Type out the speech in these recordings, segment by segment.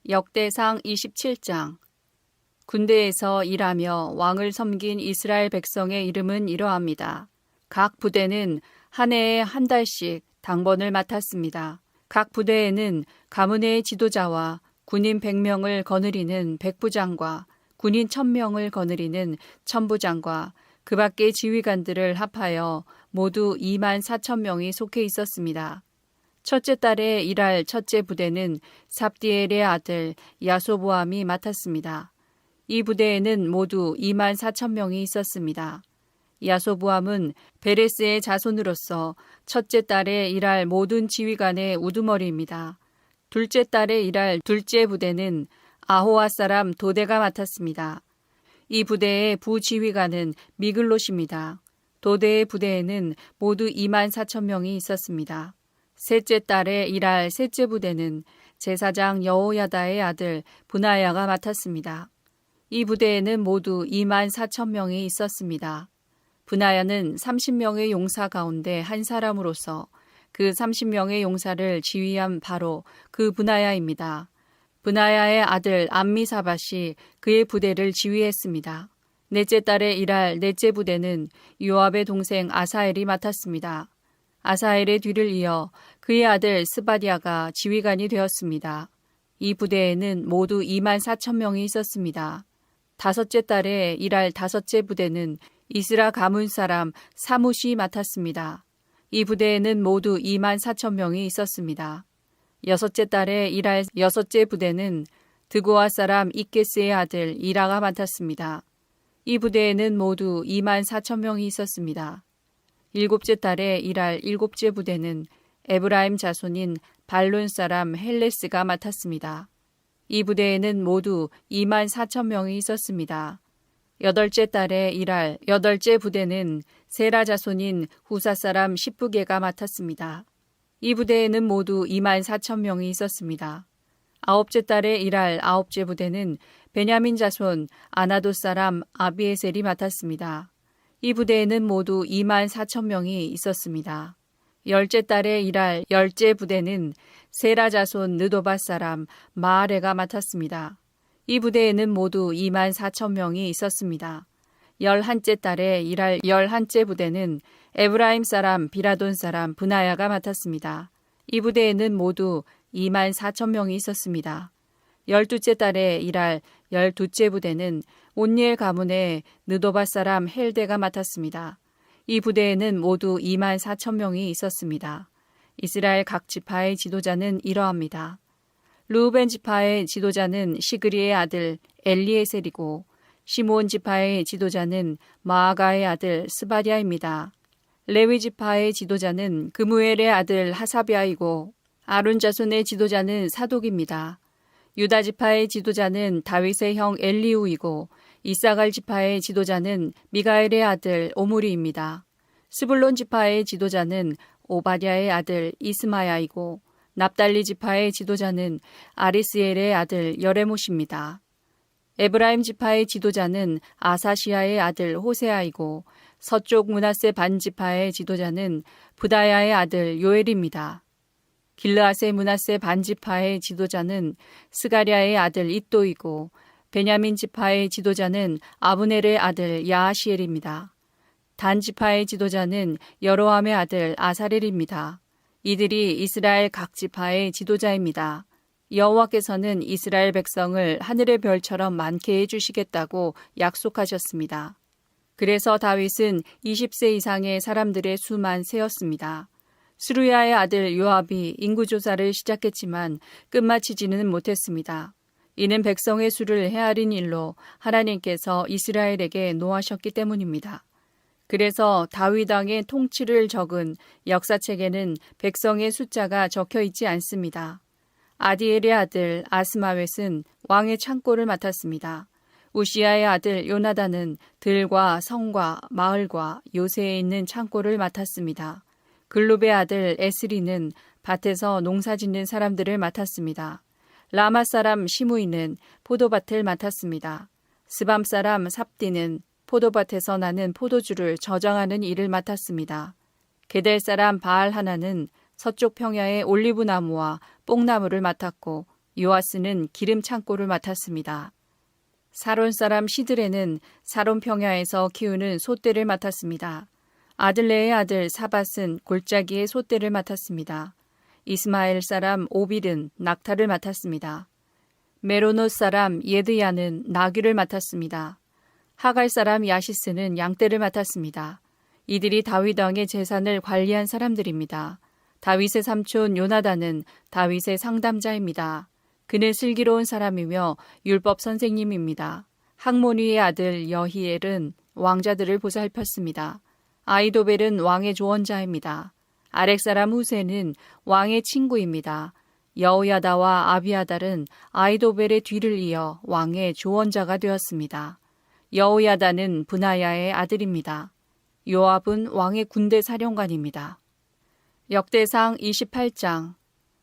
역대상 27장. 군대에서 일하며 왕을 섬긴 이스라엘 백성의 이름은 이러합니다. 각 부대는 한 해에 한 달씩 당번을 맡았습니다. 각 부대에는 가문의 지도자와 군인 100명을 거느리는 백부장과 군인 1000명을 거느리는 천부장과 그 밖의 지휘관들을 합하여 모두 24,000명이 속해 있었습니다. 첫째 달에 일할 첫째 부대는 삽디엘의 아들 야소보암이 맡았습니다. 이 부대에는 모두 24,000명이 있었습니다. 야소보암은 베레스의 자손으로서 첫째 달에 일할 모든 지휘관의 우두머리입니다. 둘째 달에 일할 둘째 부대는 아호와 사람 도대가 맡았습니다. 이 부대의 부지휘관은 미글롯입니다. 도대의 부대에는 모두 24,000명이 있었습니다. 셋째 달에 일할 셋째 부대는 제사장 여호야다의 아들 브나야가 맡았습니다. 이 부대에는 모두 24,000명이 있었습니다. 브나야는 30명의 용사 가운데 한 사람으로서 그 30명의 용사를 지휘한 바로 그 브나야입니다. 브나야의 아들 암미사밧이 그의 부대를 지휘했습니다. 넷째 달에 일할 넷째 부대는 요압의 동생 아사엘이 맡았습니다. 아사엘의 뒤를 이어 그의 아들 스바디아가 지휘관이 되었습니다. 이 부대에는 모두 24,000명이 있었습니다. 다섯째 달에 일할 다섯째 부대는 이스라 가문 사람 사뭇이 맡았습니다. 이 부대에는 모두 24,000명이 있었습니다. 여섯째 달에 일할 여섯째 부대는 드고아 사람 이게스의 아들 이라가 맡았습니다. 이 부대에는 모두 24,000명이 있었습니다. 일곱째 달에 일할 일곱째 부대는 에브라임 자손인 발론 사람 헬레스가 맡았습니다. 이 부대에는 모두 24,000명이 있었습니다. 여덟째 달에 일할 여덟째 부대는 세라 자손인 후사 사람 십부게가 맡았습니다. 이 부대에는 모두 24,000명이 있었습니다. 아홉째 달에 일할 아홉째 부대는 베냐민 자손 아나도 사람 아비에셀이 맡았습니다. 이 부대에는 모두 24,000명이 있었습니다. 열째 달에 일할 열째 부대는 세라 자손 느도바 사람 마아레가 맡았습니다. 이 부대에는 모두 24,000명이 있었습니다. 열한째 달에 일할 열한째 부대는 에브라임 사람 비라돈 사람 브나야가 맡았습니다. 이 부대에는 모두 24,000명이 있었습니다. 열두째 달에 일할 열두째 부대는 온니엘 가문의 느도바 사람 헬데가 맡았습니다. 이 부대에는 모두 24,000명이 있었습니다. 이스라엘 각 지파의 지도자는 이러합니다. 르우벤 지파의 지도자는 시그리의 아들 엘리에셀이고 시므온 지파의 지도자는 마아가의 아들 스바디아입니다. 레위 지파의 지도자는 그무엘의 아들 하사비아이고 아론 자손의 지도자는 사독입니다. 유다 지파의 지도자는 다윗의 형 엘리우이고 이사갈 지파의 지도자는 미가엘의 아들 오므리입니다. 스불론 지파의 지도자는 오바댜의 아들 이스마야이고 납달리 지파의 지도자는 아리스엘의 아들 여레못입니다. 에브라임 지파의 지도자는 아사시아의 아들 호세아이고 서쪽 므낫세 반 지파의 지도자는 부다야의 아들 요엘입니다. 길르앗의 므낫세 반 지파의 지도자는 스가랴의 아들 iddo이고 베냐민 지파의 지도자는 아브넬의 아들 야하시엘입니다. 단 지파의 지도자는 여로함의 아들 아사렐입니다. 이들이 이스라엘 각 지파의 지도자입니다. 여호와께서는 이스라엘 백성을 하늘의 별처럼 많게 해주시겠다고 약속하셨습니다. 그래서 다윗은 20세 이상의 사람들의 수만 세었습니다. 스루야의 아들 요압이 인구조사를 시작했지만 끝마치지는 못했습니다. 이는 백성의 수를 헤아린 일로 하나님께서 이스라엘에게 노하셨기 때문입니다. 그래서 다윗 왕의 통치를 적은 역사책에는 백성의 숫자가 적혀 있지 않습니다. 아디엘의 아들 아스마웻은 왕의 창고를 맡았습니다. 우시아의 아들 요나단은 들과 성과 마을과 요새에 있는 창고를 맡았습니다. 글룹의 아들 에스리는 밭에서 농사짓는 사람들을 맡았습니다. 라마 사람 시므이는 포도밭을 맡았습니다. 스밤 사람 삽디는 포도밭에서 나는 포도주를 저장하는 일을 맡았습니다. 게델 사람 바알 하나는 서쪽 평야의 올리브 나무와 뽕나무를 맡았고 요아스는 기름 창고를 맡았습니다. 사론 사람 시드레는 사론 평야에서 키우는 소떼를 맡았습니다. 아들레의 아들 사밧은 골짜기의 소떼를 맡았습니다. 이스마엘 사람 오빌은 낙타를 맡았습니다. 메로노 사람 예드야는 나귀를 맡았습니다. 하갈 사람 야시스는 양떼를 맡았습니다. 이들이 다윗 왕의 재산을 관리한 사람들입니다. 다윗의 삼촌 요나단은 다윗의 상담자입니다. 그는 슬기로운 사람이며 율법 선생님입니다. 학모니의 아들 여히엘은 왕자들을 보살폈습니다. 아이도벨은 왕의 조언자입니다. 아렉 사람 후세는 왕의 친구입니다. 여호야다와 아비아달은 아이도벨의 뒤를 이어 왕의 조언자가 되었습니다. 여호야다는 브나야의 아들입니다. 요압은 왕의 군대 사령관입니다. 역대상 28장.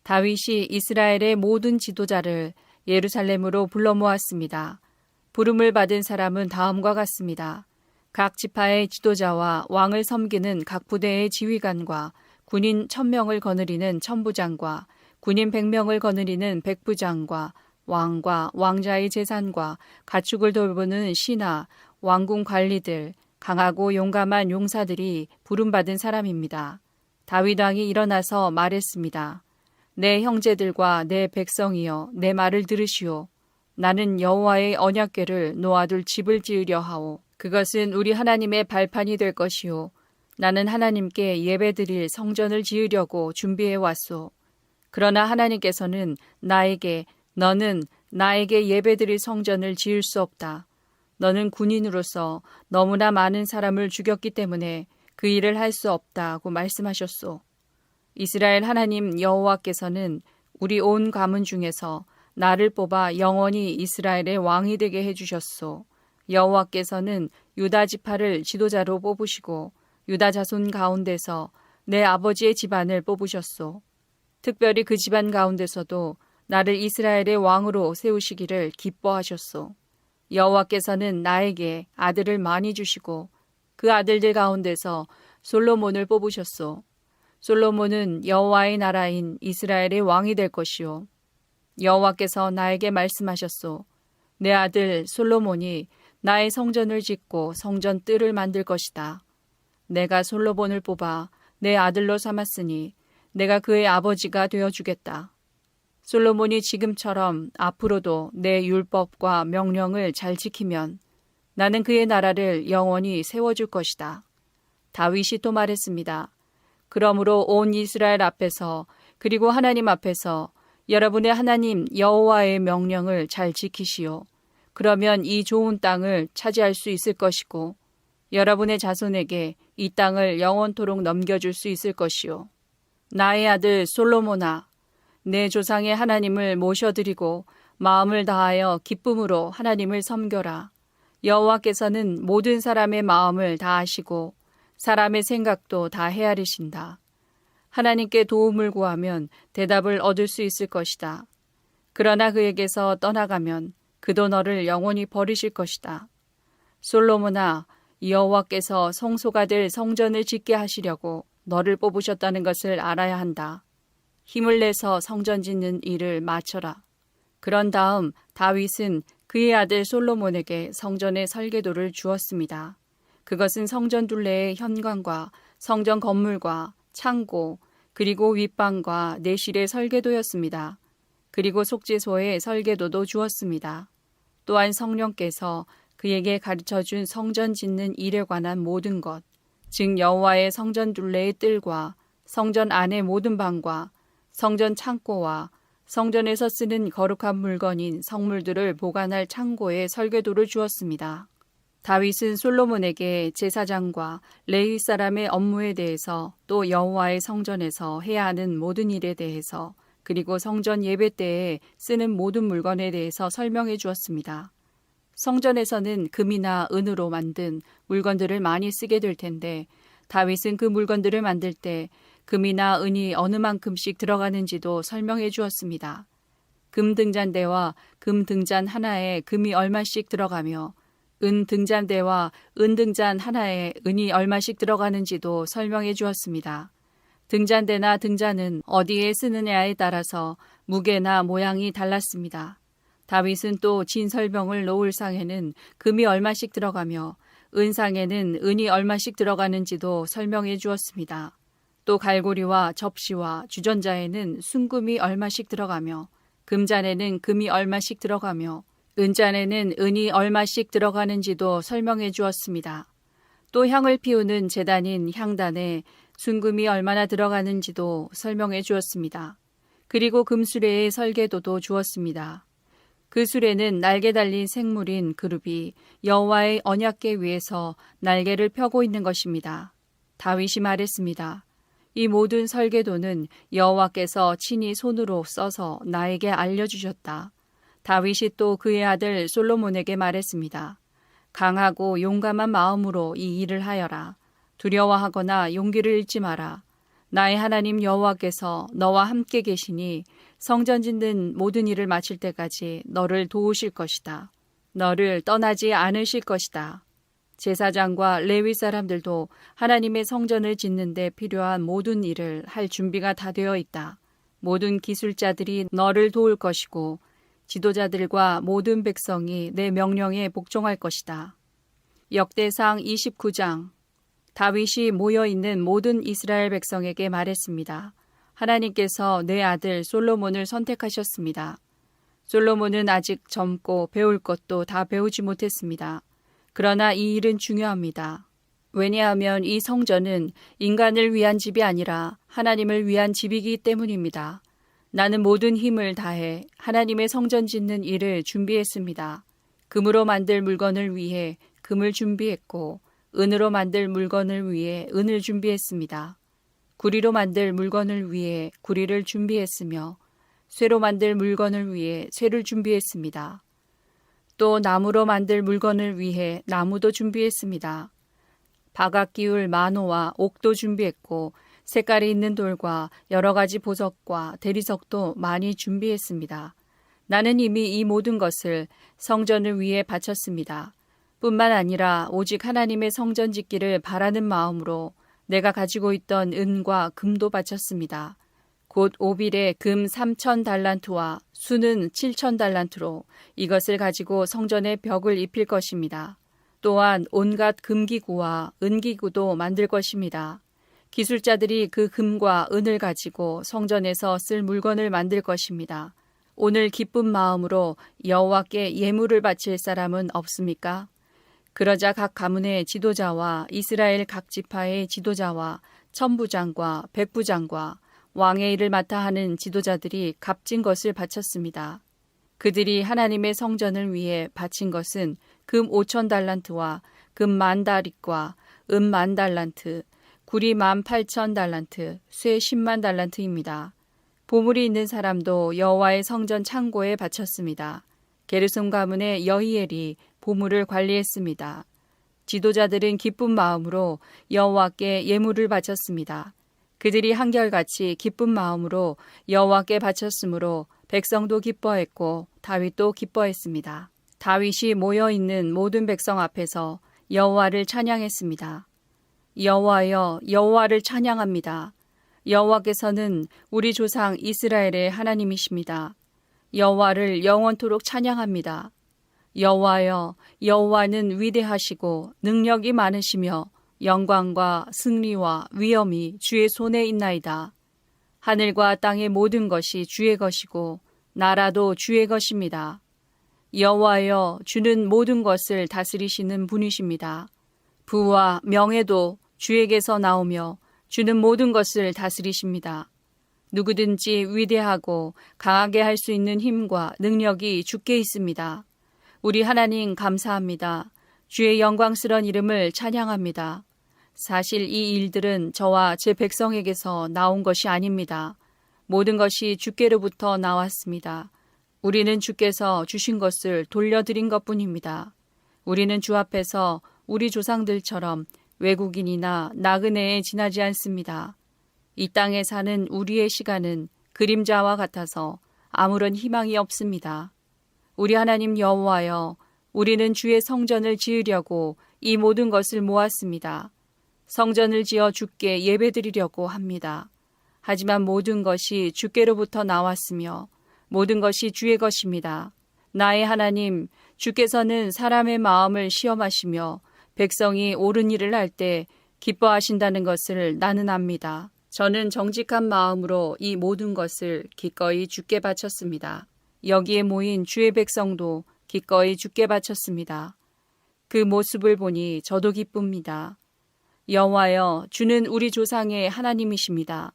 다윗이 이스라엘의 모든 지도자를 예루살렘으로 불러 모았습니다. 부름을 받은 사람은 다음과 같습니다. 각 지파의 지도자와 왕을 섬기는 각 부대의 지휘관과 군인 1000명을 거느리는 천부장과 군인 100명을 거느리는 백부장과 왕과 왕자의 재산과 가축을 돌보는 신하, 왕궁 관리들, 강하고 용감한 용사들이 부름받은 사람입니다. 다윗 왕이 일어나서 말했습니다. 내 형제들과 내 백성이여 내 말을 들으시오. 나는 여호와의 언약궤를 놓아둘 집을 지으려 하오. 그것은 우리 하나님의 발판이 될 것이오. 나는 하나님께 예배드릴 성전을 지으려고 준비해 왔소. 그러나 하나님께서는 나에게 너는 나에게 예배드릴 성전을 지을 수 없다. 너는 군인으로서 너무나 많은 사람을 죽였기 때문에 그 일을 할 수 없다고 말씀하셨소. 이스라엘 하나님 여호와께서는 우리 온 가문 중에서 나를 뽑아 영원히 이스라엘의 왕이 되게 해주셨소. 여호와께서는 유다 지파를 지도자로 뽑으시고 유다 자손 가운데서 내 아버지의 집안을 뽑으셨소. 특별히 그 집안 가운데서도 나를 이스라엘의 왕으로 세우시기를 기뻐하셨소. 여호와께서는 나에게 아들을 많이 주시고 그 아들들 가운데서 솔로몬을 뽑으셨소. 솔로몬은 여호와의 나라인 이스라엘의 왕이 될 것이요. 여호와께서 나에게 말씀하셨소. 내 아들 솔로몬이 나의 성전을 짓고 성전 뜰을 만들 것이다. 내가 솔로몬을 뽑아 내 아들로 삼았으니 내가 그의 아버지가 되어주겠다. 솔로몬이 지금처럼 앞으로도 내 율법과 명령을 잘 지키면 나는 그의 나라를 영원히 세워줄 것이다. 다윗이 또 말했습니다. 그러므로 온 이스라엘 앞에서 그리고 하나님 앞에서 여러분의 하나님 여호와의 명령을 잘 지키시오. 그러면 이 좋은 땅을 차지할 수 있을 것이고 여러분의 자손에게 이 땅을 영원토록 넘겨줄 수 있을 것이오. 나의 아들 솔로몬아, 내 조상의 하나님을 모셔드리고 마음을 다하여 기쁨으로 하나님을 섬겨라. 여호와께서는 모든 사람의 마음을 다 아시고 사람의 생각도 다 헤아리신다. 하나님께 도움을 구하면 대답을 얻을 수 있을 것이다. 그러나 그에게서 떠나가면 그도 너를 영원히 버리실 것이다. 솔로몬아, 여호와께서 성소가 될 성전을 짓게 하시려고 너를 뽑으셨다는 것을 알아야 한다. 힘을 내서 성전 짓는 일을 마쳐라. 그런 다음 다윗은 그의 아들 솔로몬에게 성전의 설계도를 주었습니다. 그것은 성전 둘레의 현관과 성전 건물과 창고 그리고 윗방과 내실의 설계도였습니다. 그리고 속죄소의 설계도도 주었습니다. 또한 성령께서 그에게 가르쳐준 성전 짓는 일에 관한 모든 것, 즉 여호와의 성전 둘레의 뜰과 성전 안의 모든 방과 성전 창고와 성전에서 쓰는 거룩한 물건인 성물들을 보관할 창고의 설계도를 주었습니다. 다윗은 솔로몬에게 제사장과 레위 사람의 업무에 대해서 또 여호와의 성전에서 해야 하는 모든 일에 대해서 그리고 성전 예배 때에 쓰는 모든 물건에 대해서 설명해 주었습니다. 성전에서는 금이나 은으로 만든 물건들을 많이 쓰게 될 텐데 다윗은 그 물건들을 만들 때 금이나 은이 어느 만큼씩 들어가는지도 설명해 주었습니다. 금 등잔대와 금 등잔 하나에 금이 얼마씩 들어가며 은 등잔대와 은 등잔 하나에 은이 얼마씩 들어가는지도 설명해 주었습니다. 등잔대나 등잔은 어디에 쓰느냐에 따라서 무게나 모양이 달랐습니다. 다윗은 또 진설병을 놓을 상에는 금이 얼마씩 들어가며 은상에는 은이 얼마씩 들어가는지도 설명해 주었습니다. 또 갈고리와 접시와 주전자에는 순금이 얼마씩 들어가며 금잔에는 금이 얼마씩 들어가며 은잔에는 은이 얼마씩 들어가는지도 설명해 주었습니다. 또 향을 피우는 제단인 향단에 순금이 얼마나 들어가는지도 설명해 주었습니다. 그리고 금수레의 설계도도 주었습니다. 그 수레는 날개 달린 생물인 그룹이 여호와의 언약궤 위에서 날개를 펴고 있는 것입니다. 다윗이 말했습니다. 이 모든 설계도는 여호와께서 친히 손으로 써서 나에게 알려주셨다. 다윗이 또 그의 아들 솔로몬에게 말했습니다. 강하고 용감한 마음으로 이 일을 하여라. 두려워하거나 용기를 잃지 마라. 나의 하나님 여호와께서 너와 함께 계시니 성전 짓는 모든 일을 마칠 때까지 너를 도우실 것이다. 너를 떠나지 않으실 것이다. 제사장과 레위 사람들도 하나님의 성전을 짓는 데 필요한 모든 일을 할 준비가 다 되어 있다. 모든 기술자들이 너를 도울 것이고 지도자들과 모든 백성이 내 명령에 복종할 것이다. 역대상 29장. 다윗이 모여있는 모든 이스라엘 백성에게 말했습니다. 하나님께서 내 아들 솔로몬을 선택하셨습니다. 솔로몬은 아직 젊고 배울 것도 다 배우지 못했습니다. 그러나 이 일은 중요합니다. 왜냐하면 이 성전은 인간을 위한 집이 아니라 하나님을 위한 집이기 때문입니다. 나는 모든 힘을 다해 하나님의 성전 짓는 일을 준비했습니다. 금으로 만들 물건을 위해 금을 준비했고 은으로 만들 물건을 위해 은을 준비했습니다. 구리로 만들 물건을 위해 구리를 준비했으며 쇠로 만들 물건을 위해 쇠를 준비했습니다. 또 나무로 만들 물건을 위해 나무도 준비했습니다. 바각 기울 마노와 옥도 준비했고 색깔이 있는 돌과 여러 가지 보석과 대리석도 많이 준비했습니다. 나는 이미 이 모든 것을 성전을 위해 바쳤습니다. 뿐만 아니라 오직 하나님의 성전 짓기를 바라는 마음으로 내가 가지고 있던 은과 금도 바쳤습니다. 곧 오빌의 금 3,000달란트와 수는 7,000달란트로 이것을 가지고 성전의 벽을 입힐 것입니다. 또한 온갖 금기구와 은기구도 만들 것입니다. 기술자들이 그 금과 은을 가지고 성전에서 쓸 물건을 만들 것입니다. 오늘 기쁜 마음으로 여호와께 예물을 바칠 사람은 없습니까? 그러자 각 가문의 지도자와 이스라엘 각 지파의 지도자와 천부장과 백부장과 왕의 일을 맡아 하는 지도자들이 값진 것을 바쳤습니다. 그들이 하나님의 성전을 위해 바친 것은 금 5,000달란트와 금 10,000다릿과 은 10,000달란트, 구리 18,000달란트, 쇠 100,000달란트입니다. 보물이 있는 사람도 여호와의 성전 창고에 바쳤습니다. 게르손 가문의 여히엘이 보물을 관리했습니다. 지도자들은 기쁜 마음으로 여호와께 예물을 바쳤습니다. 그들이 한결같이 기쁜 마음으로 여호와께 바쳤으므로 백성도 기뻐했고 다윗도 기뻐했습니다. 다윗이 모여있는 모든 백성 앞에서 여호와를 찬양했습니다. 여호와여, 여호와를 찬양합니다. 여호와께서는 우리 조상 이스라엘의 하나님이십니다. 여호와를 영원토록 찬양합니다. 여호와여, 여호와는 위대하시고 능력이 많으시며 영광과 승리와 위엄이 주의 손에 있나이다. 하늘과 땅의 모든 것이 주의 것이고 나라도 주의 것입니다. 여호와여, 주는 모든 것을 다스리시는 분이십니다. 부와 명예도 주에게서 나오며 주는 모든 것을 다스리십니다. 누구든지 위대하고 강하게 할 수 있는 힘과 능력이 주께 있습니다. 우리 하나님 감사합니다. 주의 영광스러운 이름을 찬양합니다. 사실 이 일들은 저와 제 백성에게서 나온 것이 아닙니다. 모든 것이 주께로부터 나왔습니다. 우리는 주께서 주신 것을 돌려드린 것뿐입니다. 우리는 주 앞에서 우리 조상들처럼 외국인이나 나그네에 지나지 않습니다. 이 땅에 사는 우리의 시간은 그림자와 같아서 아무런 희망이 없습니다. 우리 하나님 여호와여, 우리는 주의 성전을 지으려고 이 모든 것을 모았습니다. 성전을 지어 주께 예배드리려고 합니다. 하지만 모든 것이 주께로부터 나왔으며 모든 것이 주의 것입니다. 나의 하나님, 주께서는 사람의 마음을 시험하시며 백성이 옳은 일을 할 때 기뻐하신다는 것을 나는 압니다. 저는 정직한 마음으로 이 모든 것을 기꺼이 주께 바쳤습니다. 여기에 모인 주의 백성도 기꺼이 주께 바쳤습니다. 그 모습을 보니 저도 기쁩니다. 여호와여, 주는 우리 조상의 하나님이십니다.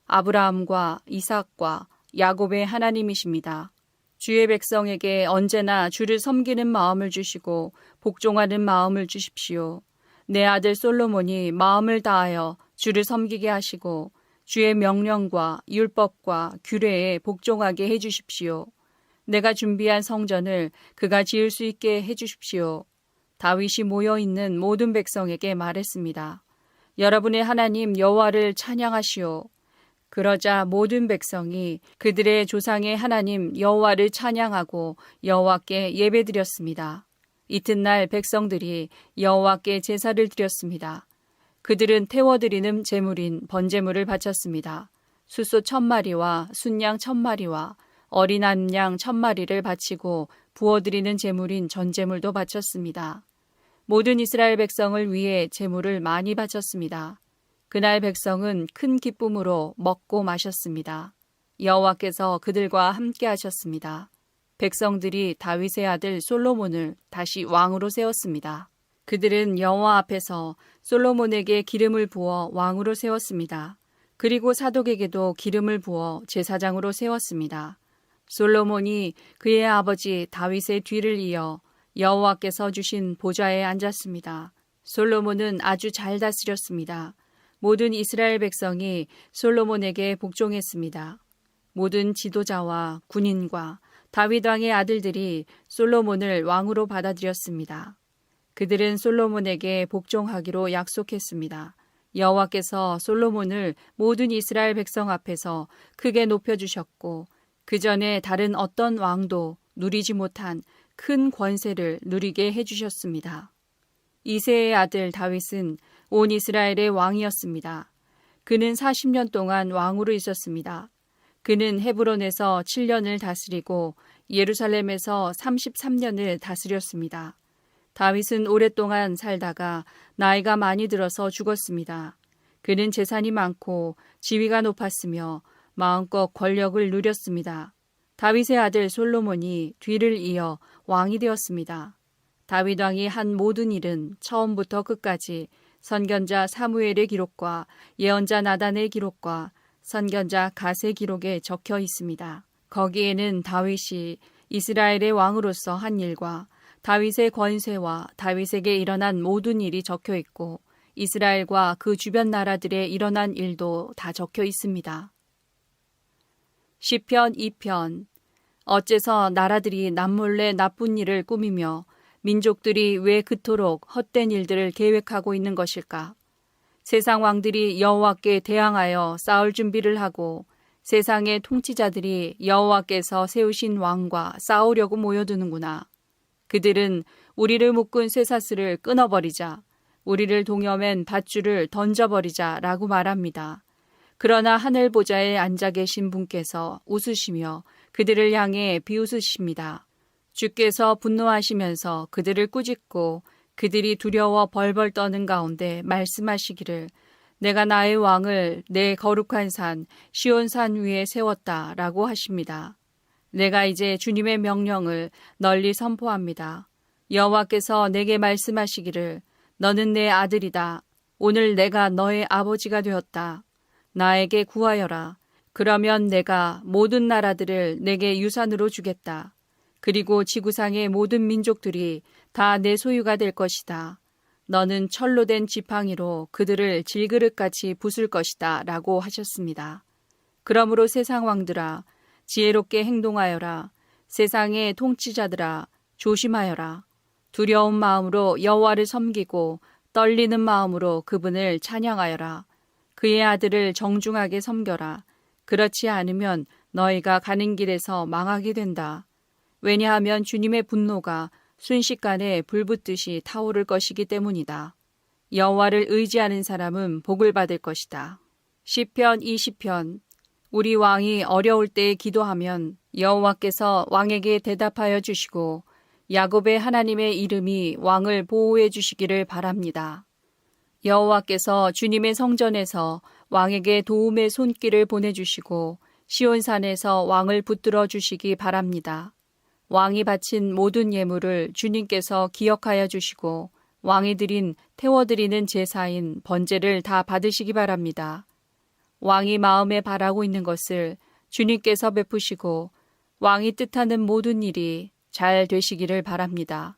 아브라함과 이삭과 야곱의 하나님이십니다. 주의 백성에게 언제나 주를 섬기는 마음을 주시고 복종하는 마음을 주십시오. 내 아들 솔로몬이 마음을 다하여 주를 섬기게 하시고 주의 명령과 율법과 규례에 복종하게 해주십시오. 내가 준비한 성전을 그가 지을 수 있게 해주십시오. 다윗이 모여있는 모든 백성에게 말했습니다. 여러분의 하나님 여호와를 찬양하시오. 그러자 모든 백성이 그들의 조상의 하나님 여호와를 찬양하고 여호와께 예배드렸습니다. 이튿날 백성들이 여호와께 제사를 드렸습니다. 그들은 태워드리는 제물인 번제물을 바쳤습니다. 숫소 1000마리와 순양 1000마리와 어린 암양 1000마리를 바치고 부어드리는 제물인 전제물도 바쳤습니다. 모든 이스라엘 백성을 위해 제물을 많이 바쳤습니다. 그날 백성은 큰 기쁨으로 먹고 마셨습니다. 여호와께서 그들과 함께 하셨습니다. 백성들이 다윗의 아들 솔로몬을 다시 왕으로 세웠습니다. 그들은 여호와 앞에서 솔로몬에게 기름을 부어 왕으로 세웠습니다. 그리고 사독에게도 기름을 부어 제사장으로 세웠습니다. 솔로몬이 그의 아버지 다윗의 뒤를 이어 여호와께서 주신 보좌에 앉았습니다. 솔로몬은 아주 잘 다스렸습니다. 모든 이스라엘 백성이 솔로몬에게 복종했습니다. 모든 지도자와 군인과 다윗 왕의 아들들이 솔로몬을 왕으로 받아들였습니다. 그들은 솔로몬에게 복종하기로 약속했습니다. 여호와께서 솔로몬을 모든 이스라엘 백성 앞에서 크게 높여주셨고 그 전에 다른 어떤 왕도 누리지 못한 큰 권세를 누리게 해주셨습니다. 이새의 아들 다윗은 온 이스라엘의 왕이었습니다. 그는 40년 동안 왕으로 있었습니다. 그는 헤브론에서 7년을 다스리고 예루살렘에서 33년을 다스렸습니다. 다윗은 오랫동안 살다가 나이가 많이 들어서 죽었습니다. 그는 재산이 많고 지위가 높았으며 마음껏 권력을 누렸습니다. 다윗의 아들 솔로몬이 뒤를 이어 왕이 되었습니다. 다윗 왕이 한 모든 일은 처음부터 끝까지 선견자 사무엘의 기록과 예언자 나단의 기록과 선견자 갓의 기록에 적혀 있습니다. 거기에는 다윗이 이스라엘의 왕으로서 한 일과 다윗의 권세와 다윗에게 일어난 모든 일이 적혀 있고 이스라엘과 그 주변 나라들에 일어난 일도 다 적혀 있습니다. 시편 2편. 어째서 나라들이 남몰래 나쁜 일을 꾸미며 민족들이 왜 그토록 헛된 일들을 계획하고 있는 것일까? 세상 왕들이 여호와께 대항하여 싸울 준비를 하고 세상의 통치자들이 여호와께서 세우신 왕과 싸우려고 모여드는구나. 그들은 우리를 묶은 쇠사슬을 끊어버리자, 우리를 동여맨 밧줄을 던져버리자 라고 말합니다. 그러나 하늘 보좌에 앉아 계신 분께서 웃으시며 그들을 향해 비웃으십니다. 주께서 분노하시면서 그들을 꾸짖고 그들이 두려워 벌벌 떠는 가운데 말씀하시기를 내가 나의 왕을 내 거룩한 산 시온산 위에 세웠다라고 하십니다. 내가 이제 주님의 명령을 널리 선포합니다. 여호와께서 내게 말씀하시기를 너는 내 아들이다. 오늘 내가 너의 아버지가 되었다. 나에게 구하여라. 그러면 내가 모든 나라들을 내게 유산으로 주겠다. 그리고 지구상의 모든 민족들이 다 내 소유가 될 것이다. 너는 철로 된 지팡이로 그들을 질그릇같이 부술 것이다 라고 하셨습니다. 그러므로 세상 왕들아 지혜롭게 행동하여라. 세상의 통치자들아 조심하여라. 두려운 마음으로 여호와를 섬기고 떨리는 마음으로 그분을 찬양하여라. 그의 아들을 정중하게 섬겨라. 그렇지 않으면 너희가 가는 길에서 망하게 된다. 왜냐하면 주님의 분노가 순식간에 불붙듯이 타오를 것이기 때문이다. 여호와를 의지하는 사람은 복을 받을 것이다. 시편 20편. 우리 왕이 어려울 때에 기도하면 여호와께서 왕에게 대답하여 주시고 야곱의 하나님의 이름이 왕을 보호해 주시기를 바랍니다. 여호와께서 주님의 성전에서 왕에게 도움의 손길을 보내주시고 시온산에서 왕을 붙들어 주시기 바랍니다. 왕이 바친 모든 예물을 주님께서 기억하여 주시고 왕이 태워드리는 제사인 번제를 다 받으시기 바랍니다. 왕이 마음에 바라고 있는 것을 주님께서 베푸시고 왕이 뜻하는 모든 일이 잘 되시기를 바랍니다.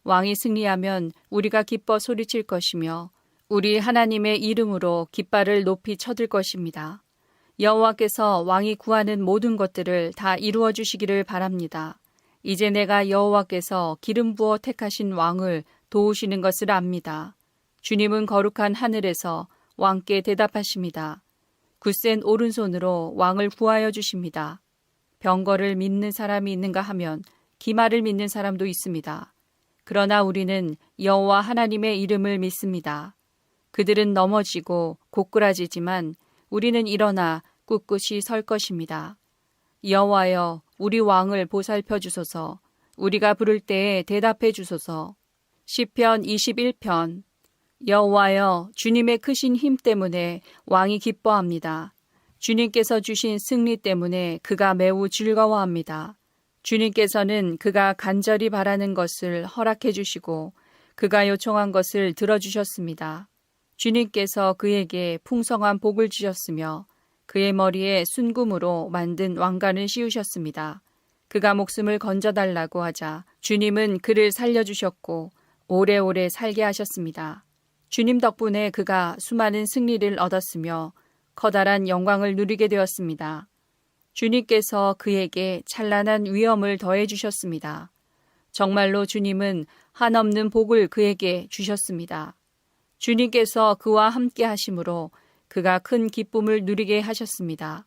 왕이 승리하면 우리가 기뻐 소리칠 것이며 우리 하나님의 이름으로 깃발을 높이 쳐들 것입니다. 여호와께서 왕이 구하는 모든 것들을 다 이루어 주시기를 바랍니다. 이제 내가 여호와께서 기름 부어 택하신 왕을 도우시는 것을 압니다. 주님은 거룩한 하늘에서 왕께 대답하십니다. 굳센 오른손으로 왕을 구하여 주십니다. 병거를 믿는 사람이 있는가 하면 기말을 믿는 사람도 있습니다. 그러나 우리는 여호와 하나님의 이름을 믿습니다. 그들은 넘어지고 고꾸라지지만 우리는 일어나 꿋꿋이 설 것입니다. 여호와여, 우리 왕을 보살펴 주소서. 우리가 부를 때에 대답해 주소서. 시편 21편. 여호와여, 주님의 크신 힘 때문에 왕이 기뻐합니다. 주님께서 주신 승리 때문에 그가 매우 즐거워합니다. 주님께서는 그가 간절히 바라는 것을 허락해 주시고 그가 요청한 것을 들어주셨습니다. 주님께서 그에게 풍성한 복을 주셨으며 그의 머리에 순금으로 만든 왕관을 씌우셨습니다. 그가 목숨을 건져달라고 하자 주님은 그를 살려주셨고 오래오래 살게 하셨습니다. 주님 덕분에 그가 수많은 승리를 얻었으며 커다란 영광을 누리게 되었습니다. 주님께서 그에게 찬란한 위엄을 더해 주셨습니다. 정말로 주님은 한없는 복을 그에게 주셨습니다. 주님께서 그와 함께 하심으로 그가 큰 기쁨을 누리게 하셨습니다.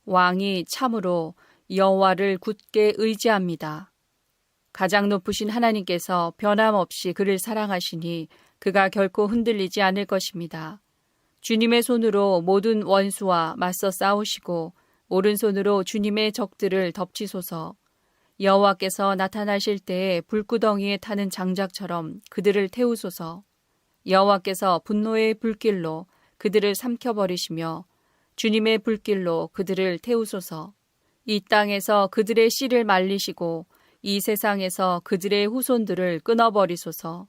왕이 참으로 여호와를 굳게 의지합니다. 가장 높으신 하나님께서 변함없이 그를 사랑하시니 그가 결코 흔들리지 않을 것입니다. 주님의 손으로 모든 원수와 맞서 싸우시고 오른손으로 주님의 적들을 덮치소서. 여호와께서 나타나실 때에 불구덩이에 타는 장작처럼 그들을 태우소서. 여호와께서 분노의 불길로 그들을 삼켜버리시며 주님의 불길로 그들을 태우소서. 이 땅에서 그들의 씨를 말리시고 이 세상에서 그들의 후손들을 끊어버리소서.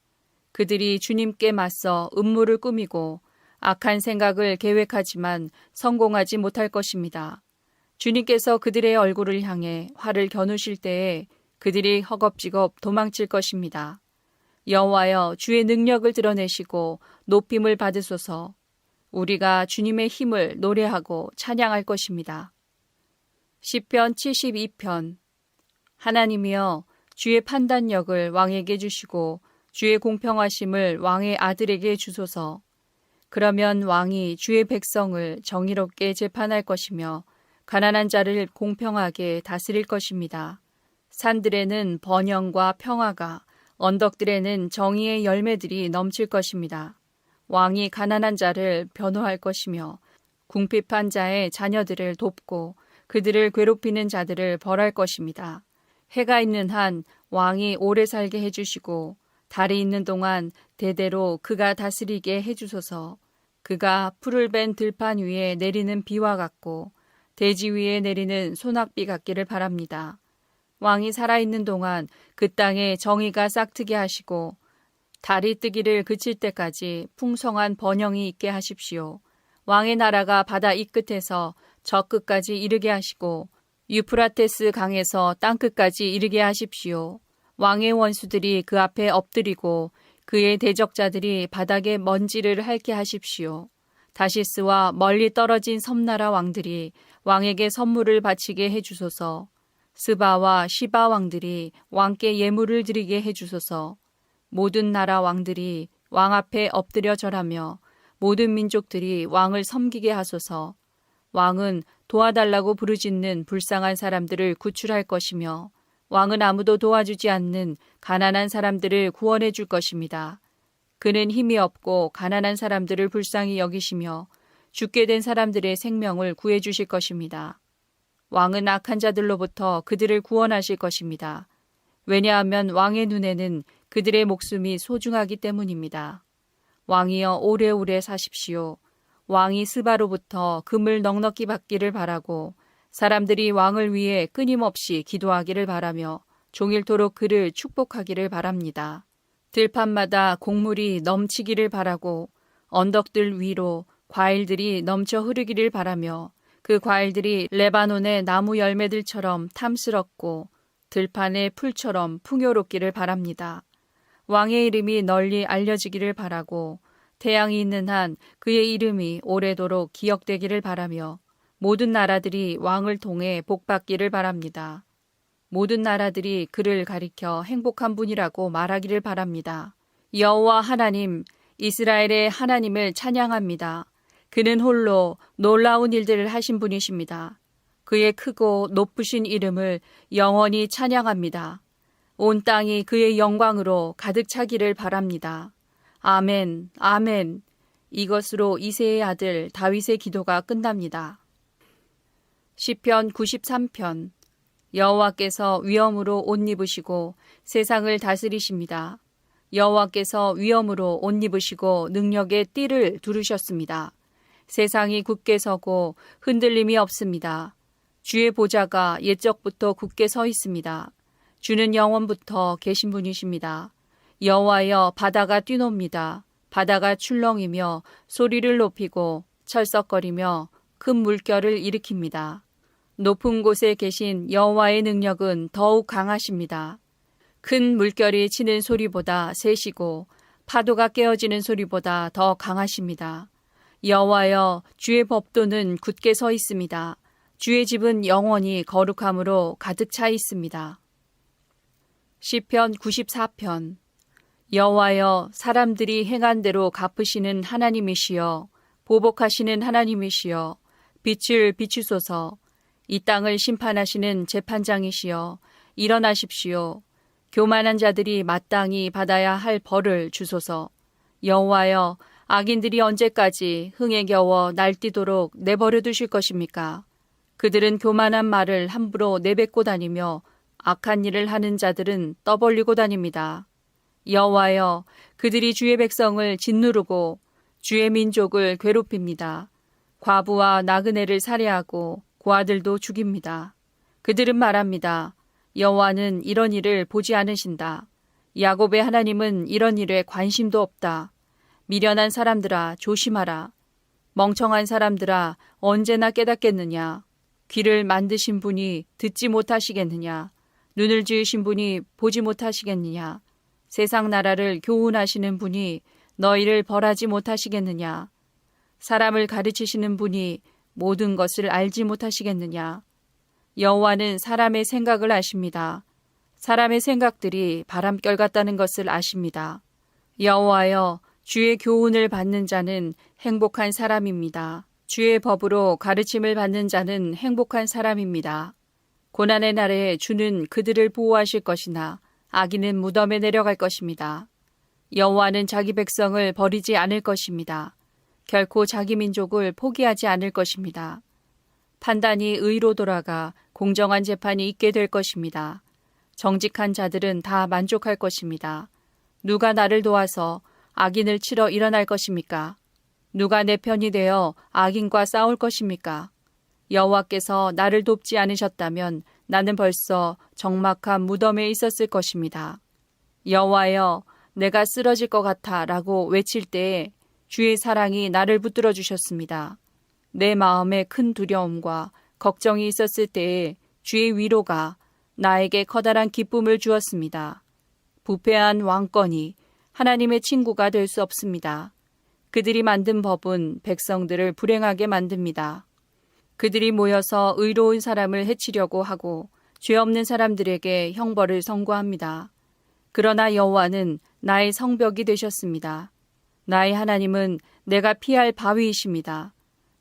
그들이 주님께 맞서 음모를 꾸미고 악한 생각을 계획하지만 성공하지 못할 것입니다. 주님께서 그들의 얼굴을 향해 활을 겨누실 때에 그들이 허겁지겁 도망칠 것입니다. 여호와여, 주의 능력을 드러내시고 높임을 받으소서. 우리가 주님의 힘을 노래하고 찬양할 것입니다. 시편 72편. 하나님이여, 주의 판단력을 왕에게 주시고 주의 공평하심을 왕의 아들에게 주소서. 그러면 왕이 주의 백성을 정의롭게 재판할 것이며 가난한 자를 공평하게 다스릴 것입니다. 산들에는 번영과 평화가, 언덕들에는 정의의 열매들이 넘칠 것입니다. 왕이 가난한 자를 변호할 것이며 궁핍한 자의 자녀들을 돕고 그들을 괴롭히는 자들을 벌할 것입니다. 해가 있는 한 왕이 오래 살게 해주시고 달이 있는 동안 대대로 그가 다스리게 해주소서. 그가 풀을 벤 들판 위에 내리는 비와 같고 대지 위에 내리는 소낙비 같기를 바랍니다. 왕이 살아있는 동안 그 땅에 정의가 싹트게 하시고 달이 뜨기를 그칠 때까지 풍성한 번영이 있게 하십시오. 왕의 나라가 바다 이 끝에서 저 끝까지 이르게 하시고 유프라테스 강에서 땅 끝까지 이르게 하십시오. 왕의 원수들이 그 앞에 엎드리고 그의 대적자들이 바닥에 먼지를 핥게 하십시오. 다시스와 멀리 떨어진 섬나라 왕들이 왕에게 선물을 바치게 해주소서. 스바와 시바 왕들이 왕께 예물을 드리게 해주소서. 모든 나라 왕들이 왕 앞에 엎드려 절하며 모든 민족들이 왕을 섬기게 하소서. 왕은 도와달라고 부르짖는 불쌍한 사람들을 구출할 것이며 왕은 아무도 도와주지 않는 가난한 사람들을 구원해 줄 것입니다. 그는 힘이 없고 가난한 사람들을 불쌍히 여기시며 죽게 된 사람들의 생명을 구해 주실 것입니다. 왕은 악한 자들로부터 그들을 구원하실 것입니다. 왜냐하면 왕의 눈에는 그들의 목숨이 소중하기 때문입니다. 왕이여 오래오래 사십시오. 왕이 스바로부터 금을 넉넉히 받기를 바라고 사람들이 왕을 위해 끊임없이 기도하기를 바라며 종일토록 그를 축복하기를 바랍니다. 들판마다 곡물이 넘치기를 바라고 언덕들 위로 과일들이 넘쳐 흐르기를 바라며 그 과일들이 레바논의 나무 열매들처럼 탐스럽고 들판의 풀처럼 풍요롭기를 바랍니다. 왕의 이름이 널리 알려지기를 바라고 태양이 있는 한 그의 이름이 오래도록 기억되기를 바라며 모든 나라들이 왕을 통해 복받기를 바랍니다. 모든 나라들이 그를 가리켜 행복한 분이라고 말하기를 바랍니다. 여호와 하나님, 이스라엘의 하나님을 찬양합니다. 그는 홀로 놀라운 일들을 하신 분이십니다. 그의 크고 높으신 이름을 영원히 찬양합니다. 온 땅이 그의 영광으로 가득 차기를 바랍니다. 아멘, 아멘. 이것으로 이새의 아들 다윗의 기도가 끝납니다. 시편 93편. 여호와께서 위엄으로 옷 입으시고 세상을 다스리십니다. 여호와께서 위엄으로 옷 입으시고 능력의 띠를 두르셨습니다. 세상이 굳게 서고 흔들림이 없습니다. 주의 보좌가 옛적부터 굳게 서 있습니다. 주는 영원부터 계신 분이십니다. 여호와여 바다가 뛰놉니다. 바다가 출렁이며 소리를 높이고 철썩거리며 큰 물결을 일으킵니다. 높은 곳에 계신 여호와의 능력은 더욱 강하십니다. 큰 물결이 치는 소리보다 세시고 파도가 깨어지는 소리보다 더 강하십니다. 여호와여 주의 법도는 굳게 서 있습니다. 주의 집은 영원히 거룩함으로 가득 차 있습니다. 시편 94편. 여호와여 사람들이 행한 대로 갚으시는 하나님이시여 보복하시는 하나님이시여 빛을 비추소서. 이 땅을 심판하시는 재판장이시여 일어나십시오. 교만한 자들이 마땅히 받아야 할 벌을 주소서. 여호와여 악인들이 언제까지 흥에 겨워 날뛰도록 내버려 두실 것입니까? 그들은 교만한 말을 함부로 내뱉고 다니며 악한 일을 하는 자들은 떠벌리고 다닙니다. 여호와여 그들이 주의 백성을 짓누르고 주의 민족을 괴롭힙니다. 과부와 나그네를 살해하고 고아들도 죽입니다. 그들은 말합니다. 여호와는 이런 일을 보지 않으신다. 야곱의 하나님은 이런 일에 관심도 없다. 미련한 사람들아 조심하라. 멍청한 사람들아 언제나 깨닫겠느냐. 귀를 만드신 분이 듣지 못하시겠느냐. 눈을 지으신 분이 보지 못하시겠느냐. 세상 나라를 교훈하시는 분이 너희를 벌하지 못하시겠느냐. 사람을 가르치시는 분이 모든 것을 알지 못하시겠느냐. 여호와는 사람의 생각을 아십니다. 사람의 생각들이 바람결 같다는 것을 아십니다. 여호와여 주의 교훈을 받는 자는 행복한 사람입니다. 주의 법으로 가르침을 받는 자는 행복한 사람입니다. 고난의 날에 주는 그들을 보호하실 것이나 악인은 무덤에 내려갈 것입니다. 여호와는 자기 백성을 버리지 않을 것입니다. 결코 자기 민족을 포기하지 않을 것입니다. 판단이 의로 돌아가 공정한 재판이 있게 될 것입니다. 정직한 자들은 다 만족할 것입니다. 누가 나를 도와서 악인을 치러 일어날 것입니까? 누가 내 편이 되어 악인과 싸울 것입니까? 여호와께서 나를 돕지 않으셨다면 나는 벌써 적막한 무덤에 있었을 것입니다. 여호와여 내가 쓰러질 것 같아 라고 외칠 때에 주의 사랑이 나를 붙들어 주셨습니다. 내 마음에 큰 두려움과 걱정이 있었을 때에 주의 위로가 나에게 커다란 기쁨을 주었습니다. 부패한 왕권이 하나님의 친구가 될 수 없습니다. 그들이 만든 법은 백성들을 불행하게 만듭니다. 그들이 모여서 의로운 사람을 해치려고 하고 죄 없는 사람들에게 형벌을 선고합니다. 그러나 여호와는 나의 성벽이 되셨습니다. 나의 하나님은 내가 피할 바위이십니다.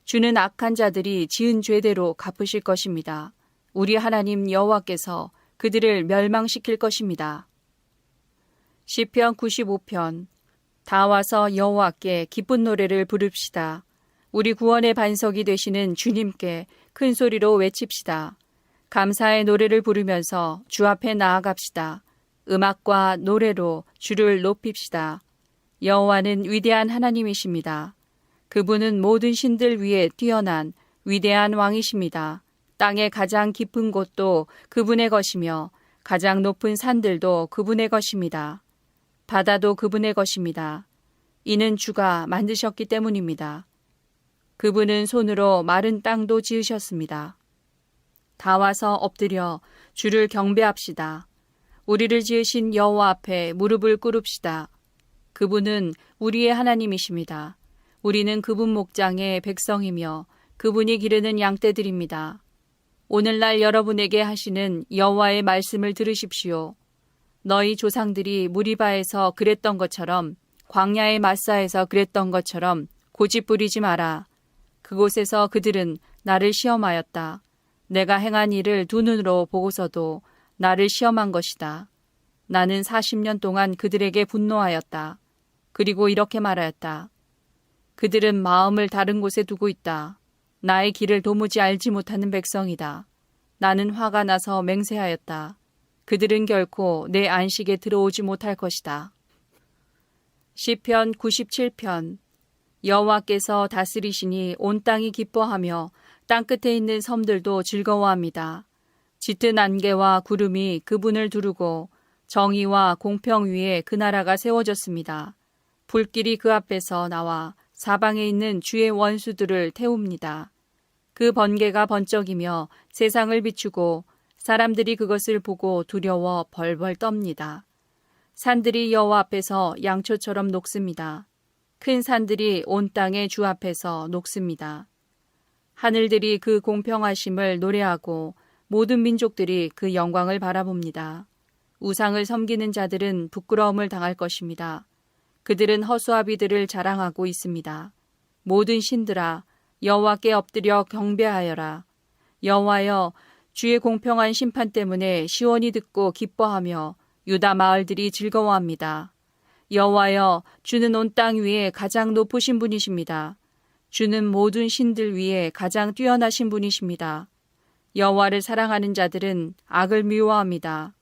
주는 악한 자들이 지은 죄대로 갚으실 것입니다. 우리 하나님 여호와께서 그들을 멸망시킬 것입니다. 시편 95편. 다 와서 여호와께 기쁜 노래를 부릅시다. 우리 구원의 반석이 되시는 주님께 큰 소리로 외칩시다. 감사의 노래를 부르면서 주 앞에 나아갑시다. 음악과 노래로 주를 높입시다. 여호와는 위대한 하나님이십니다. 그분은 모든 신들 위에 뛰어난 위대한 왕이십니다. 땅의 가장 깊은 곳도 그분의 것이며 가장 높은 산들도 그분의 것입니다. 바다도 그분의 것입니다. 이는 주가 만드셨기 때문입니다. 그분은 손으로 마른 땅도 지으셨습니다. 다 와서 엎드려 주를 경배합시다. 우리를 지으신 여호와 앞에 무릎을 꿇읍시다. 그분은 우리의 하나님이십니다. 우리는 그분 목장의 백성이며 그분이 기르는 양떼들입니다. 오늘날 여러분에게 하시는 여호와의 말씀을 들으십시오. 너희 조상들이 무리바에서 그랬던 것처럼 광야의 마사에서 그랬던 것처럼 고집 부리지 마라. 그곳에서 그들은 나를 시험하였다. 내가 행한 일을 두 눈으로 보고서도 나를 시험한 것이다. 나는 40년 동안 그들에게 분노하였다. 그리고 이렇게 말하였다. 그들은 마음을 다른 곳에 두고 있다. 나의 길을 도무지 알지 못하는 백성이다. 나는 화가 나서 맹세하였다. 그들은 결코 내 안식에 들어오지 못할 것이다. 시편 97편. 여호와께서 다스리시니 온 땅이 기뻐하며 땅끝에 있는 섬들도 즐거워합니다. 짙은 안개와 구름이 그분을 두르고 정의와 공평 위에 그 나라가 세워졌습니다. 불길이 그 앞에서 나와 사방에 있는 주의 원수들을 태웁니다. 그 번개가 번쩍이며 세상을 비추고 사람들이 그것을 보고 두려워 벌벌 떱니다. 산들이 여호와 앞에서 양초처럼 녹습니다. 큰 산들이 온 땅의 주 앞에서 녹습니다. 하늘들이 그 공평하심을 노래하고 모든 민족들이 그 영광을 바라봅니다. 우상을 섬기는 자들은 부끄러움을 당할 것입니다. 그들은 허수아비들을 자랑하고 있습니다. 모든 신들아 여호와께 엎드려 경배하여라. 여호와여 주의 공평한 심판 때문에 시온이 듣고 기뻐하며 유다 마을들이 즐거워합니다. 여호와여 주는 온 땅 위에 가장 높으신 분이십니다. 주는 모든 신들 위에 가장 뛰어나신 분이십니다. 여호와를 사랑하는 자들은 악을 미워합니다.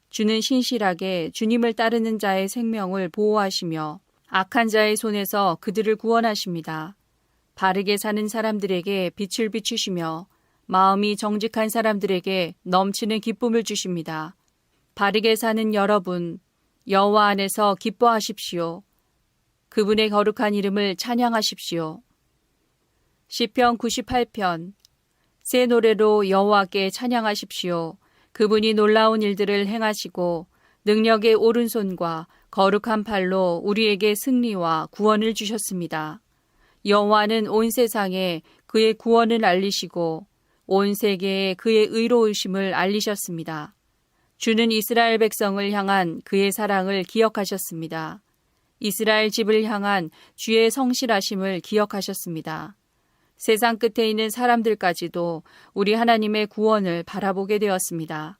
주는 신실하게 주님을 따르는 자의 생명을 보호하시며 악한 자의 손에서 그들을 구원하십니다. 바르게 사는 사람들에게 빛을 비추시며 마음이 정직한 사람들에게 넘치는 기쁨을 주십니다. 바르게 사는 여러분, 여호와 안에서 기뻐하십시오. 그분의 거룩한 이름을 찬양하십시오. 시편 98편. 새 노래로 여호와께 찬양하십시오. 그분이 놀라운 일들을 행하시고 능력의 오른손과 거룩한 팔로 우리에게 승리와 구원을 주셨습니다. 여호와는 온 세상에 그의 구원을 알리시고 온 세계에 그의 의로우심을 알리셨습니다. 주는 이스라엘 백성을 향한 그의 사랑을 기억하셨습니다. 이스라엘 집을 향한 주의 성실하심을 기억하셨습니다. 세상 끝에 있는 사람들까지도 우리 하나님의 구원을 바라보게 되었습니다.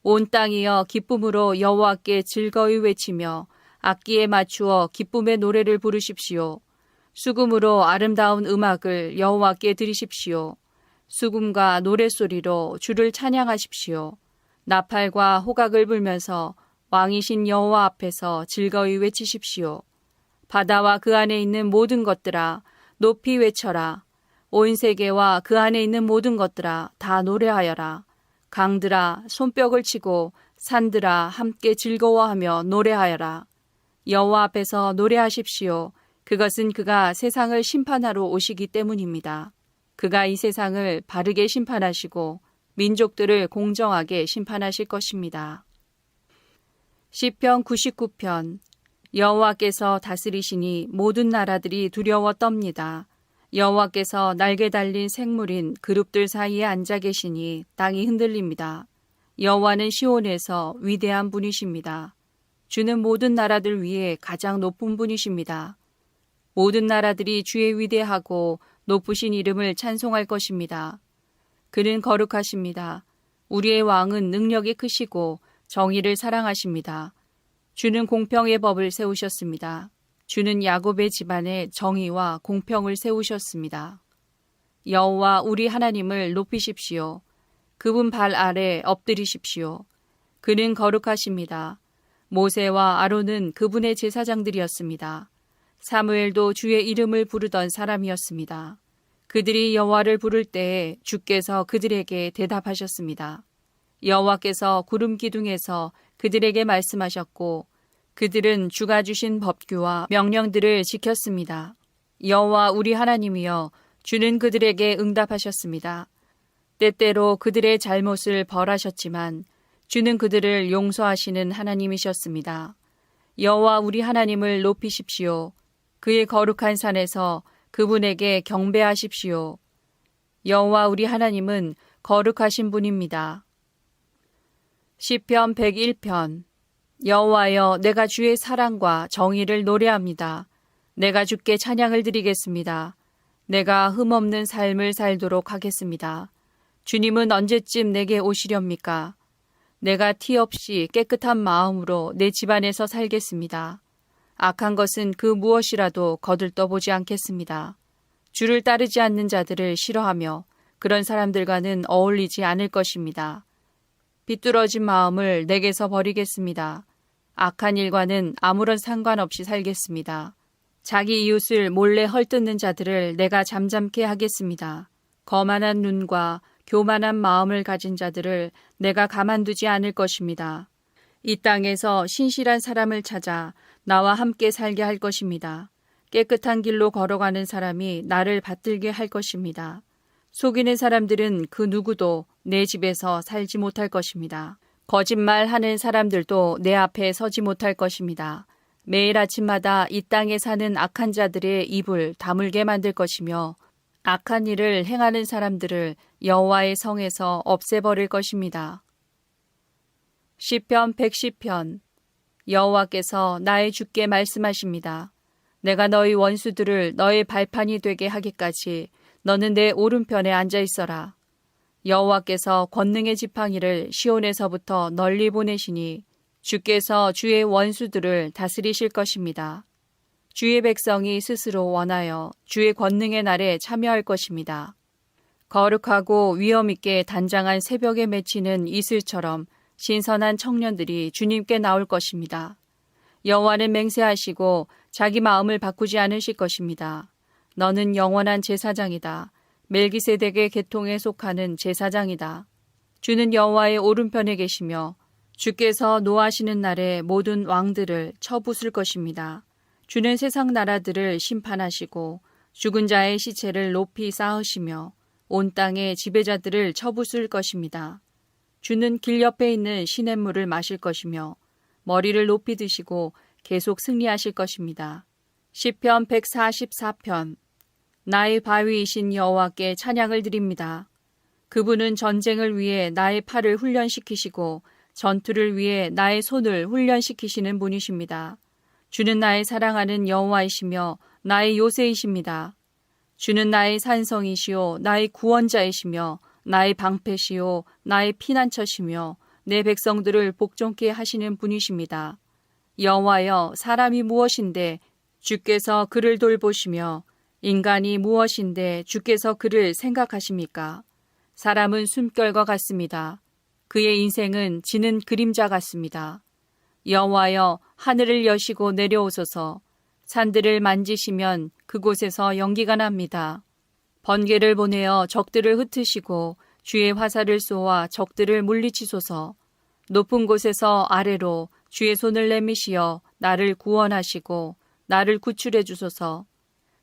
온 땅이여 기쁨으로 여호와께 즐거이 외치며 악기에 맞추어 기쁨의 노래를 부르십시오. 수금으로 아름다운 음악을 여호와께 드리십시오. 수금과 노랫소리로 주를 찬양하십시오. 나팔과 호각을 불면서 왕이신 여호와 앞에서 즐거이 외치십시오. 바다와 그 안에 있는 모든 것들아 높이 외쳐라. 온 세계와 그 안에 있는 모든 것들아 다 노래하여라. 강들아 손뼉을 치고 산들아 함께 즐거워하며 노래하여라. 여호와 앞에서 노래하십시오. 그것은 그가 세상을 심판하러 오시기 때문입니다. 그가 이 세상을 바르게 심판하시고 민족들을 공정하게 심판하실 것입니다. 시편 99편. 여호와께서 다스리시니 모든 나라들이 두려워 떱니다. 여호와께서 날개 달린 생물인 그룹들 사이에 앉아 계시니 땅이 흔들립니다. 여호와는 시온에서 위대한 분이십니다. 주는 모든 나라들 위에 가장 높은 분이십니다. 모든 나라들이 주의 위대하고 높으신 이름을 찬송할 것입니다. 그는 거룩하십니다. 우리의 왕은 능력이 크시고 정의를 사랑하십니다. 주는 공평의 법을 세우셨습니다. 주는 야곱의 집안에 정의와 공평을 세우셨습니다. 여호와 우리 하나님을 높이십시오. 그분 발 아래 엎드리십시오. 그는 거룩하십니다. 모세와 아론은 그분의 제사장들이었습니다. 사무엘도 주의 이름을 부르던 사람이었습니다. 그들이 여호와를 부를 때에 주께서 그들에게 대답하셨습니다. 여호와께서 구름 기둥에서 그들에게 말씀하셨고 그들은 주가 주신 법규와 명령들을 지켰습니다. 여호와 우리 하나님이여 주는 그들에게 응답하셨습니다. 때때로 그들의 잘못을 벌하셨지만 주는 그들을 용서하시는 하나님이셨습니다. 여호와 우리 하나님을 높이십시오. 그의 거룩한 산에서 그분에게 경배하십시오. 여호와 우리 하나님은 거룩하신 분입니다. 시편 101편. 여호와여 내가 주의 사랑과 정의를 노래합니다. 내가 주께 찬양을 드리겠습니다. 내가 흠없는 삶을 살도록 하겠습니다. 주님은 언제쯤 내게 오시렵니까? 내가 티 없이 깨끗한 마음으로 내 집안에서 살겠습니다. 악한 것은 그 무엇이라도 거들떠보지 않겠습니다. 주를 따르지 않는 자들을 싫어하며 그런 사람들과는 어울리지 않을 것입니다. 비뚤어진 마음을 내게서 버리겠습니다. 악한 일과는 아무런 상관없이 살겠습니다. 자기 이웃을 몰래 헐뜯는 자들을 내가 잠잠케 하겠습니다. 거만한 눈과 교만한 마음을 가진 자들을 내가 가만두지 않을 것입니다. 이 땅에서 신실한 사람을 찾아 나와 함께 살게 할 것입니다. 깨끗한 길로 걸어가는 사람이 나를 받들게 할 것입니다. 속이는 사람들은 그 누구도 내 집에서 살지 못할 것입니다. 거짓말하는 사람들도 내 앞에 서지 못할 것입니다. 매일 아침마다 이 땅에 사는 악한 자들의 입을 다물게 만들 것이며 악한 일을 행하는 사람들을 여호와의 성에서 없애버릴 것입니다. 시편 110편. 여호와께서 나의 주께 말씀하십니다. 내가 너희 원수들을 너의 발판이 되게 하기까지 너는 내 오른편에 앉아 있어라. 여호와께서 권능의 지팡이를 시온에서부터 널리 보내시니 주께서 주의 원수들을 다스리실 것입니다. 주의 백성이 스스로 원하여 주의 권능의 날에 참여할 것입니다. 거룩하고 위엄 있게 단장한 새벽에 맺히는 이슬처럼 신선한 청년들이 주님께 나올 것입니다. 여호와는 맹세하시고 자기 마음을 바꾸지 않으실 것입니다. 너는 영원한 제사장이다. 멜기세덱의 계통에 속하는 제사장이다. 주는 여호와의 오른편에 계시며 주께서 노하시는 날에 모든 왕들을 쳐부술 것입니다. 주는 세상 나라들을 심판하시고 죽은 자의 시체를 높이 쌓으시며 온 땅의 지배자들을 쳐부술 것입니다. 주는 길 옆에 있는 시냇물을 마실 것이며 머리를 높이 드시고 계속 승리하실 것입니다. 시편 144편. 나의 바위이신 여호와께 찬양을 드립니다. 그분은 전쟁을 위해 나의 팔을 훈련시키시고 전투를 위해 나의 손을 훈련시키시는 분이십니다. 주는 나의 사랑하는 여호와이시며 나의 요새이십니다. 주는 나의 산성이시요 나의 구원자이시며 나의 방패시요 나의 피난처시며 내 백성들을 복종케 하시는 분이십니다. 여호와여 사람이 무엇인데 주께서 그를 돌보시며 인간이 무엇인데 주께서 그를 생각하십니까? 사람은 숨결과 같습니다. 그의 인생은 지는 그림자 같습니다. 여호와여 하늘을 여시고 내려오소서. 산들을 만지시면 그곳에서 연기가 납니다. 번개를 보내어 적들을 흩으시고 주의 화살을 쏘아 적들을 물리치소서. 높은 곳에서 아래로 주의 손을 내미시어 나를 구원하시고 나를 구출해 주소서.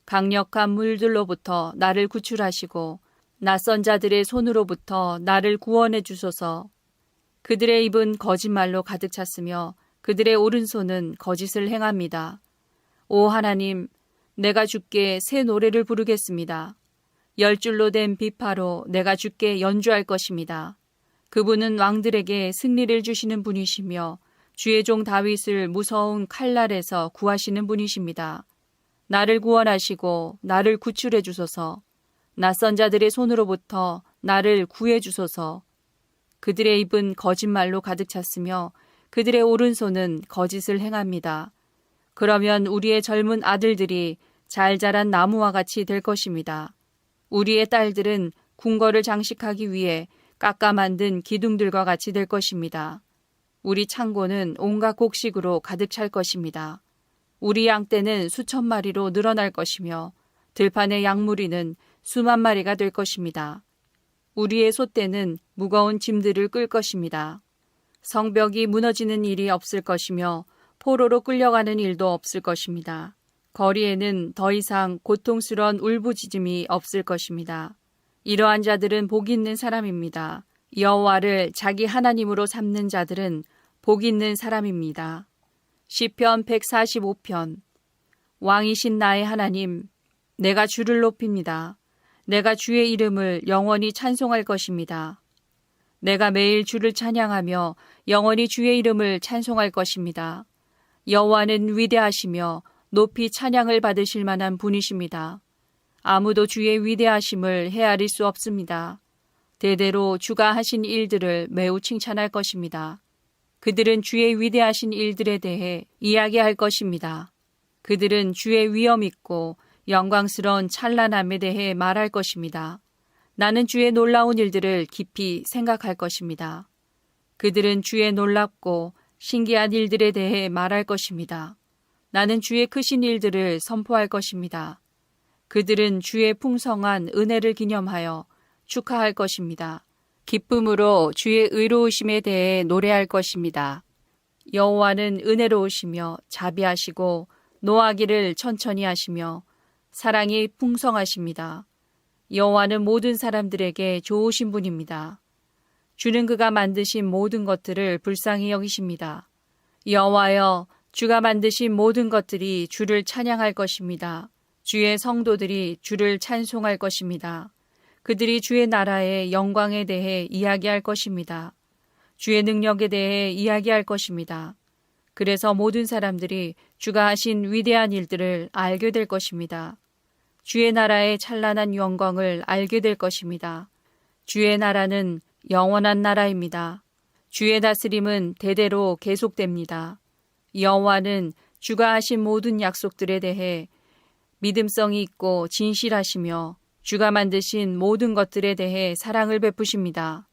강력한 물들로부터 나를 구출하시고 낯선 자들의 손으로부터 나를 구원해 주소서. 그들의 입은 거짓말로 가득 찼으며 그들의 오른손은 거짓을 행합니다. 오 하나님, 내가 주께 새 노래를 부르겠습니다. 10줄로 된 비파로 내가 주께 연주할 것입니다. 그분은 왕들에게 승리를 주시는 분이시며 주의 종 다윗을 무서운 칼날에서 구하시는 분이십니다. 나를 구원하시고 나를 구출해 주소서. 낯선 자들의 손으로부터 나를 구해 주소서. 그들의 입은 거짓말로 가득 찼으며 그들의 오른손은 거짓을 행합니다. 그러면 우리의 젊은 아들들이 잘 자란 나무와 같이 될 것입니다. 우리의 딸들은 궁궐을 장식하기 위해 깎아 만든 기둥들과 같이 될 것입니다. 우리 창고는 온갖 곡식으로 가득 찰 것입니다. 우리 양떼는 수천 마리로 늘어날 것이며 들판의 양무리는 수만 마리가 될 것입니다. 우리의 솥대는 무거운 짐들을 끌 것입니다. 성벽이 무너지는 일이 없을 것이며 포로로 끌려가는 일도 없을 것입니다. 거리에는 더 이상 고통스러운 울부짖음이 없을 것입니다. 이러한 자들은 복 있는 사람입니다. 여호와를 자기 하나님으로 삼는 자들은 복 있는 사람입니다. 시편 145편. 왕이신 나의 하나님, 내가 주를 높입니다. 내가 주의 이름을 영원히 찬송할 것입니다. 내가 매일 주를 찬양하며 영원히 주의 이름을 찬송할 것입니다. 여호와는 위대하시며 높이 찬양을 받으실 만한 분이십니다. 아무도 주의 위대하심을 헤아릴 수 없습니다. 대대로 주가 하신 일들을 매우 칭찬할 것입니다. 그들은 주의 위대하신 일들에 대해 이야기할 것입니다. 그들은 주의 위엄 있고 영광스러운 찬란함에 대해 말할 것입니다. 나는 주의 놀라운 일들을 깊이 생각할 것입니다. 그들은 주의 놀랍고 신기한 일들에 대해 말할 것입니다. 나는 주의 크신 일들을 선포할 것입니다. 그들은 주의 풍성한 은혜를 기념하여 축하할 것입니다. 기쁨으로 주의 의로우심에 대해 노래할 것입니다. 여호와는 은혜로우시며 자비하시고 노하기를 천천히 하시며 사랑이 풍성하십니다. 여호와는 모든 사람들에게 좋으신 분입니다. 주는 그가 만드신 모든 것들을 불쌍히 여기십니다. 여호와여, 주가 만드신 모든 것들이 주를 찬양할 것입니다. 주의 성도들이 주를 찬송할 것입니다. 그들이 주의 나라의 영광에 대해 이야기할 것입니다. 주의 능력에 대해 이야기할 것입니다. 그래서 모든 사람들이 주가 하신 위대한 일들을 알게 될 것입니다. 주의 나라의 찬란한 영광을 알게 될 것입니다. 주의 나라는 영원한 나라입니다. 주의 다스림은 대대로 계속됩니다. 여호와는 주가 하신 모든 약속들에 대해 믿음성이 있고 진실하시며 주가 만드신 모든 것들에 대해 사랑을 베푸십니다.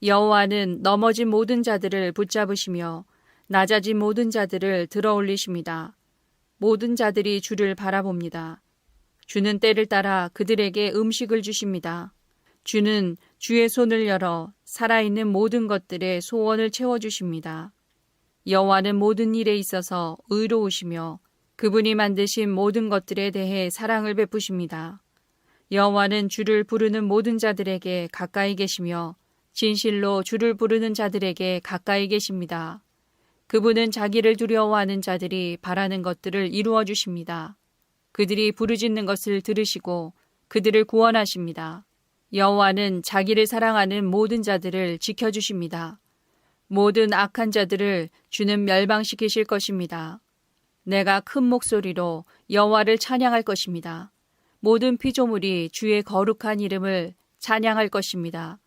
여호와는 넘어진 모든 자들을 붙잡으시며 낮아진 모든 자들을 들어올리십니다. 모든 자들이 주를 바라봅니다. 주는 때를 따라 그들에게 음식을 주십니다. 주는 주의 손을 열어 살아있는 모든 것들의 소원을 채워주십니다. 여호와는 모든 일에 있어서 의로우시며 그분이 만드신 모든 것들에 대해 사랑을 베푸십니다. 여호와는 주를 부르는 모든 자들에게 가까이 계시며 진실로 주를 부르는 자들에게 가까이 계십니다. 그분은 자기를 두려워하는 자들이 바라는 것들을 이루어 주십니다. 그들이 부르짖는 것을 들으시고 그들을 구원하십니다. 여호와는 자기를 사랑하는 모든 자들을 지켜주십니다. 모든 악한 자들을 주는 멸망시키실 것입니다. 내가 큰 목소리로 여호와를 찬양할 것입니다. 모든 피조물이 주의 거룩한 이름을 찬양할 것입니다.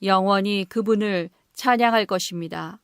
영원히 그분을 찬양할 것입니다.